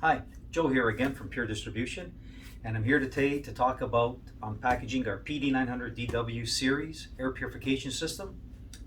Hi, Joe here again from PUR Distribution, and I'm here today to talk about unpackaging our PD-900DW series air purification system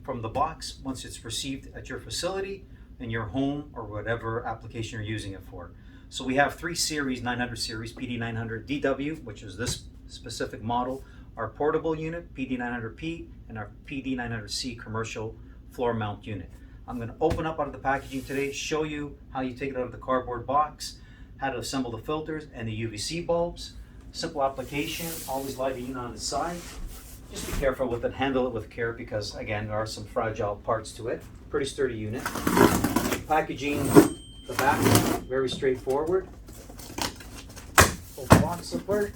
from the box once it's received at your facility, in your home, or whatever application you're using it for. So we have three series, 900 series, PD-900DW, which is this specific model, our portable unit, PD-900P, and our PD-900C commercial floor mount unit. I'm going to open up out of the packaging today, show you how you take it out of the cardboard box, how to assemble the filters and the UVC bulbs. Simple application, always light the unit on its side. Just be careful with it, handle it with care because again, there are some fragile parts to it. Pretty sturdy unit. Packaging, the back, very straightforward. Pull the box apart.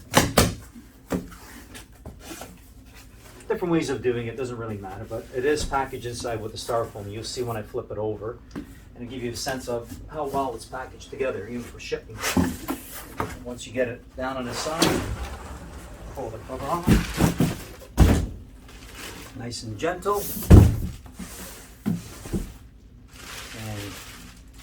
Different ways of doing it, doesn't really matter, but it is packaged inside with the styrofoam. You'll see when I flip it over, and it'll give you a sense of how well it's packaged together, even for shipping. Once you get it down on the side, pull the cover off. Nice and gentle. And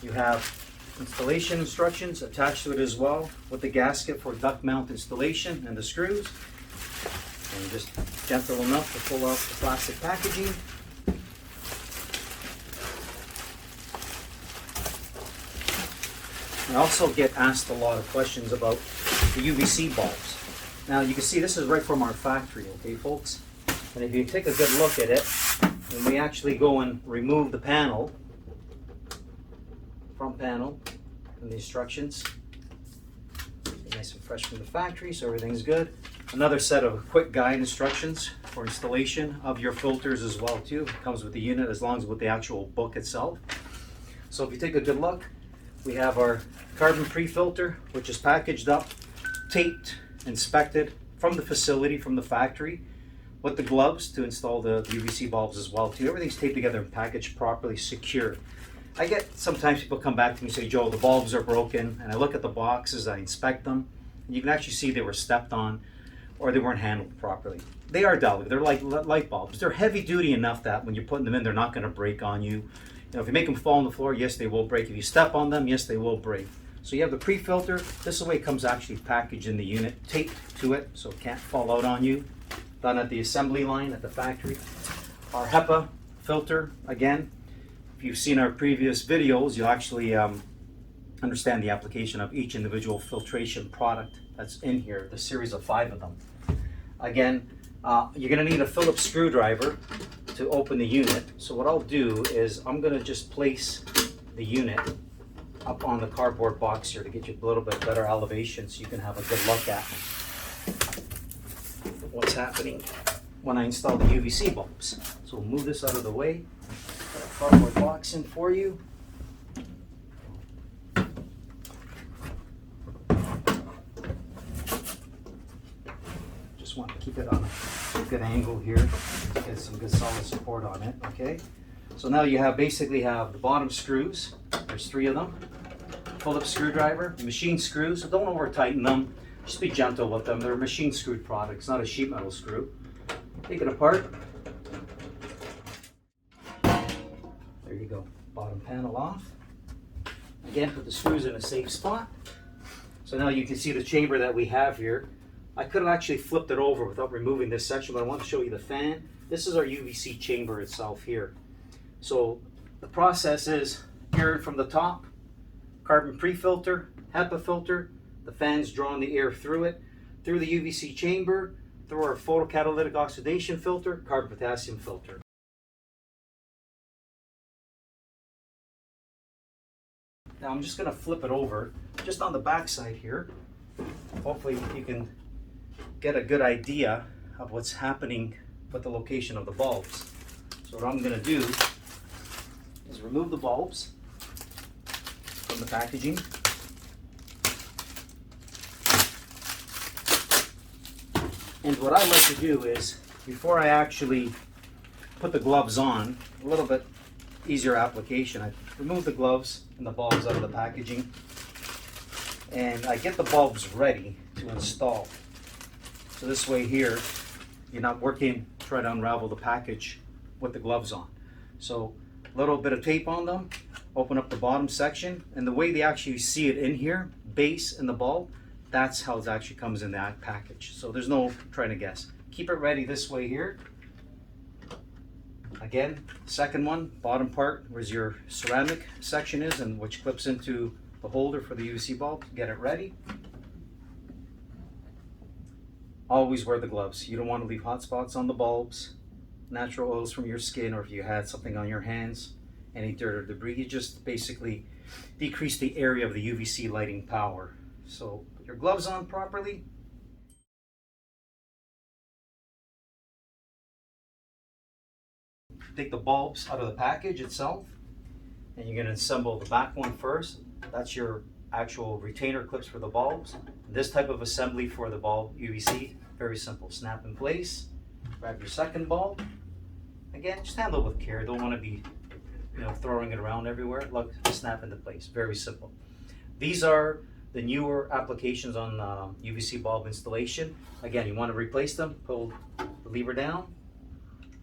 you have installation instructions attached to it as well, with the gasket for duct mount installation and the screws. And just gentle enough to pull off the plastic packaging. I also get asked a lot of questions about the UVC bulbs. Now you can see this is right from our factory, okay folks? And if you take a good look at it, when we actually go and remove the panel, front panel, and the instructions, nice and fresh from the factory, so everything's good. Another set of quick guide instructions for installation of your filters as well too. It comes with the unit as long as with the actual book itself. So if you take a good look, we have our carbon pre-filter, which is packaged up, taped, inspected from the facility, from the factory, with the gloves to install the UVC bulbs as well too. Everything's taped together and packaged properly, secure. I get sometimes people come back to me and say, Joe, the bulbs are broken, and I look at the boxes, I inspect them, and you can actually see they were stepped on or they weren't handled properly. They are delicate, they're like light bulbs. They're heavy duty enough that when you're putting them in, they're not gonna break on you. You know, if you make them fall on the floor, yes, they will break. If you step on them, yes, they will break. So you have the pre-filter. This is the way it comes actually packaged in the unit, taped to it so it can't fall out on you. Done at the assembly line at the factory. Our HEPA filter, again, if you've seen our previous videos, you'll actually understand the application of each individual filtration product that's in here, the series of 5 of them. Again, you're going to need a Phillips screwdriver to open the unit. So what I'll do is I'm going to just place the unit up on the cardboard box here to get you a little bit better elevation so you can have a good look at what's happening when I install the UVC bulbs. So we'll move this out of the way. Put a cardboard box in for you. Just want to keep it on a good angle here to get some good solid support on it. Okay. So now you basically have the bottom screws. There's 3 of them. Phillips screwdriver, machine screws. So don't over tighten them. Just be gentle with them. They're machine screwed products, not a sheet metal screw. Take it apart. There you go. Bottom panel off. Again, put the screws in a safe spot. So now you can see the chamber that we have here. I could have actually flipped it over without removing this section, but I want to show you the fan. This is our UVC chamber itself here. So the process is here from the top, carbon pre-filter, HEPA filter, the fan's drawing the air through it, through the UVC chamber, through our photocatalytic oxidation filter, carbon potassium filter. Now I'm just going to flip it over, just on the back side here. Hopefully you can get a good idea of what's happening with the location of the bulbs. So what I'm going to do is remove the bulbs from the packaging. And what I like to do is, before I actually put the gloves on, a little bit easier application, I remove the gloves and the bulbs out of the packaging, and I get the bulbs ready to install. So this way here, you're not working, trying to unravel the package with the gloves on. So a little bit of tape on them, Open up the bottom section, and the way they actually see it in here, base and the bulb, that's how it actually comes in that package. So there's no trying to guess. Keep it ready this way here. Again, second one, bottom part, where's your ceramic section is, and which clips into the holder for the UVC bulb. Get it ready. Always wear the gloves. You don't want to leave hot spots on the bulbs, natural oils from your skin, or if you had something on your hands, any dirt or debris. You just basically decrease the area of the UVC lighting power. So put your gloves on properly. Take the bulbs out of the package itself, and you're going to assemble the back one first. That's your actual retainer clips for the bulbs. This type of assembly for the bulb UVC, very simple. Snap in place. Grab your second bulb. Again, just handle it with care. Don't want to be, throwing it around everywhere. Look, snap into place. Very simple. These are the newer applications on UVC bulb installation. Again, you want to replace them. Pull the lever down.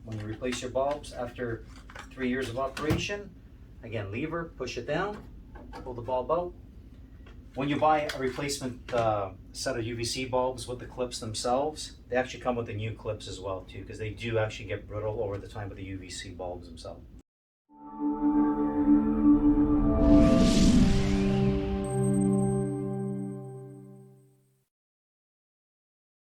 When you replace your bulbs after 3 years of operation, again, lever, push it down, pull the bulb out. When you buy a replacement set of UVC bulbs with the clips themselves, they actually come with the new clips as well too, because they do actually get brittle over the time with the UVC bulbs themselves.